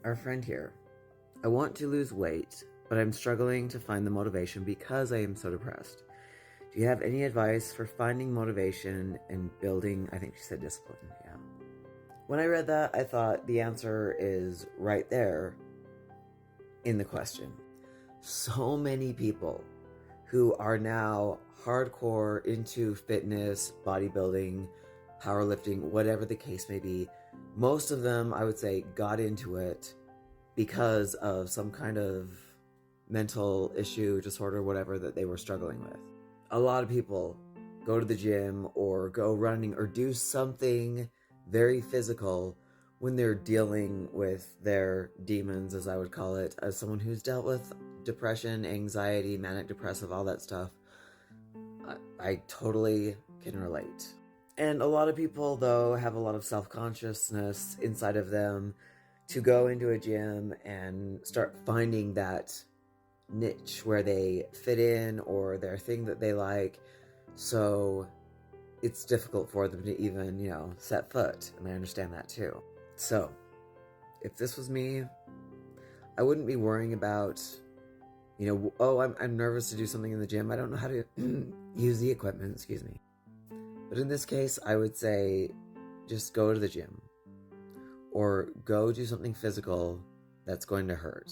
Our friend here. I want to lose weight, but I'm struggling to find the motivation because I am so depressed. Do you have any advice for finding motivation and building, I think she said discipline, yeah. When I read that, I thought the answer is right there in the question. So many people who are now hardcore into fitness, bodybuilding, powerlifting, whatever the case may be, most of them, I would say, got into it because of some kind of mental issue, disorder, whatever that they were struggling with. A lot of people go to the gym or go running or do something very physical when they're dealing with their demons, as I would call it, as someone who's dealt with depression, anxiety, manic depressive, all that stuff. I totally can relate. And a lot of people, though, have a lot of self-consciousness inside of them to go into a gym and start finding that niche where they fit in or their thing that they like. So it's difficult for them to even, set foot. And I understand that too. So if this was me, I wouldn't be worrying about, I'm nervous to do something in the gym. I don't know how to use the equipment, excuse me. But in this case, I would say just go to the gym or go do something physical that's going to hurt.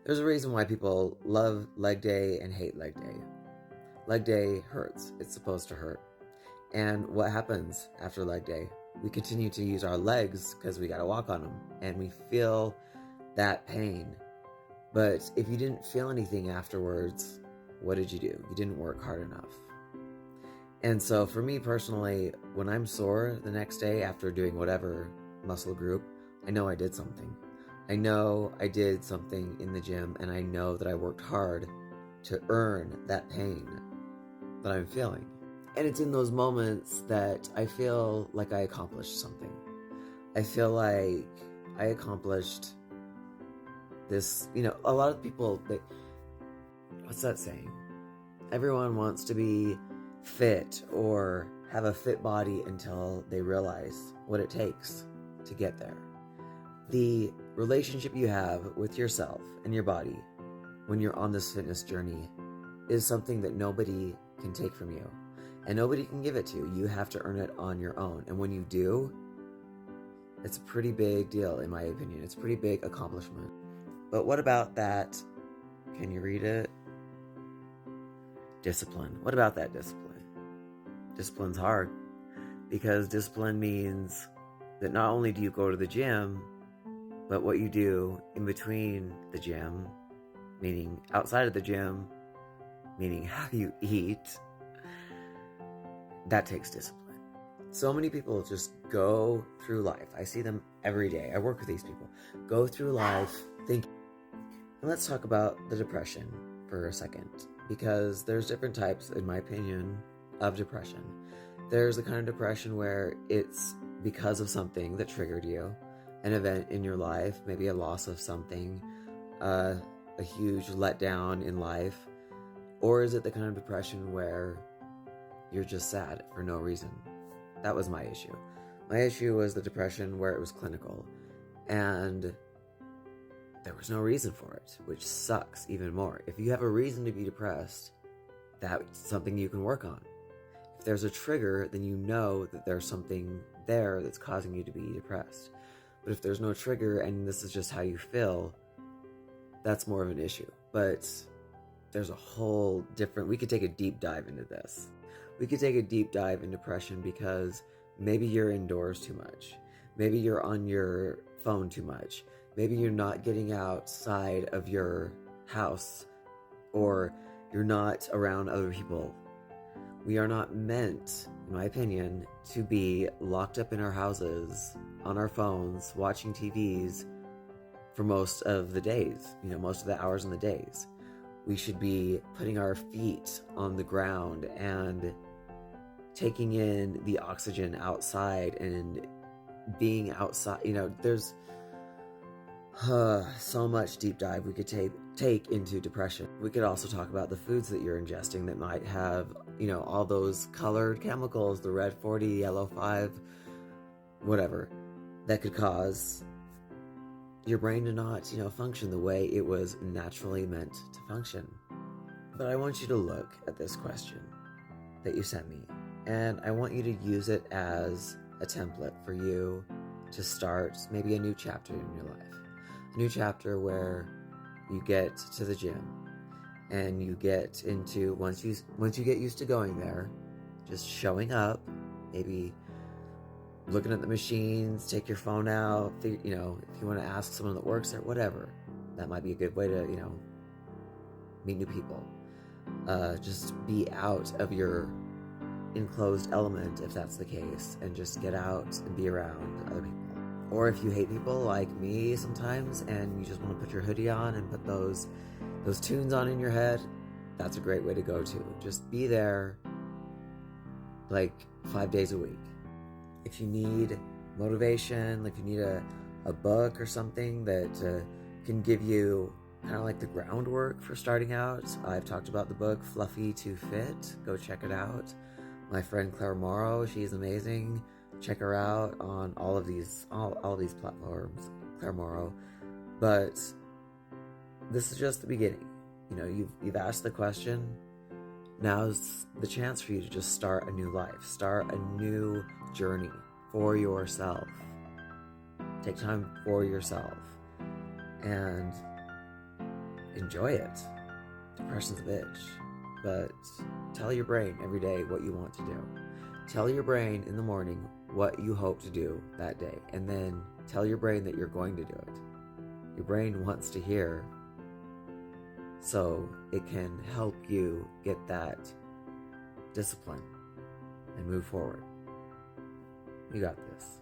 There's a reason why people love leg day and hate leg day. Leg day hurts. It's supposed to hurt. And what happens after leg day? We continue to use our legs because we got to walk on them and we feel that pain. But if you didn't feel anything afterwards, what did you do? You didn't work hard enough. And so for me personally, when I'm sore the next day after doing whatever muscle group, I know I did something. I know I did something in the gym, and I know that I worked hard to earn that pain that I'm feeling. And it's in those moments that I feel like I accomplished something. I feel like I accomplished this, a lot of people, what's that saying? Everyone wants to be fit or have a fit body until they realize what it takes to get there. The relationship you have with yourself and your body when you're on this fitness journey is something that nobody can take from you and nobody can give it to you. You have to earn it on your own. And when you do, it's a pretty big deal, in my opinion. It's a pretty big accomplishment. But what about that? Can you read it? Discipline. What about that discipline? Discipline's hard because discipline means that not only do you go to the gym, but what you do in between the gym, meaning outside of the gym, meaning how you eat, that takes discipline. So many people just go through life. I see them every day. I work with these people. Go through life thinking. And let's talk about the depression for a second, because there's different types, in my opinion, of depression. There's the kind of depression where it's because of something that triggered you, an event in your life, maybe a loss of something, a huge letdown in life. Or is it the kind of depression where you're just sad for no reason? That was my issue. My issue was the depression where it was clinical and there was no reason for it, which sucks even more. If you have a reason to be depressed, that's something you can work on. If there's a trigger, then you know that there's something there that's causing you to be depressed. But if there's no trigger and this is just how you feel, that's more of an issue. But there's a whole different, we could take a deep dive into this. We could take a deep dive in depression because maybe you're indoors too much. Maybe you're on your phone too much. Maybe you're not getting outside of your house, or you're not around other people. We are not meant, in my opinion, to be locked up in our houses, on our phones, watching TVs for most of the days, most of the hours in the days. We should be putting our feet on the ground and taking in the oxygen outside and being outside. There's so much deep dive we could take into depression. We could also talk about the foods that you're ingesting that might have, all those colored chemicals, the red 40, yellow 5, whatever, that could cause your brain to not, function the way it was naturally meant to function. But I want you to look at this question that you sent me, and I want you to use it as a template for you to start maybe a new chapter in your life. A new chapter where you get to the gym and you get into, once you get used to going there, just showing up, maybe looking at the machines, take your phone out, if you want to ask someone that works there, whatever. That might be a good way to, meet new people. Just be out of your enclosed element if that's the case, and just get out and be around other people. Or if you hate people like me sometimes and you just want to put your hoodie on and put those tunes on in your head, that's a great way to go too. Just be there like 5 days a week. If you need motivation, if you need a book or something that can give you kind of like the groundwork for starting out, I've talked about the book Fluffy to Fit. Go check it out. My friend Claire Morrow, she's amazing. Check her out on all of these platforms, Claire Morrow. But this is just the beginning. You've asked the question. Now's the chance for you to just start a new life, start a new journey for yourself. Take time for yourself and enjoy it. Depression's a bitch, but tell your brain every day what you want to do. Tell your brain in the morning what you hope to do that day, and then tell your brain that you're going to do it. Your brain wants to hear, so it can help you get that discipline and move forward. You got this.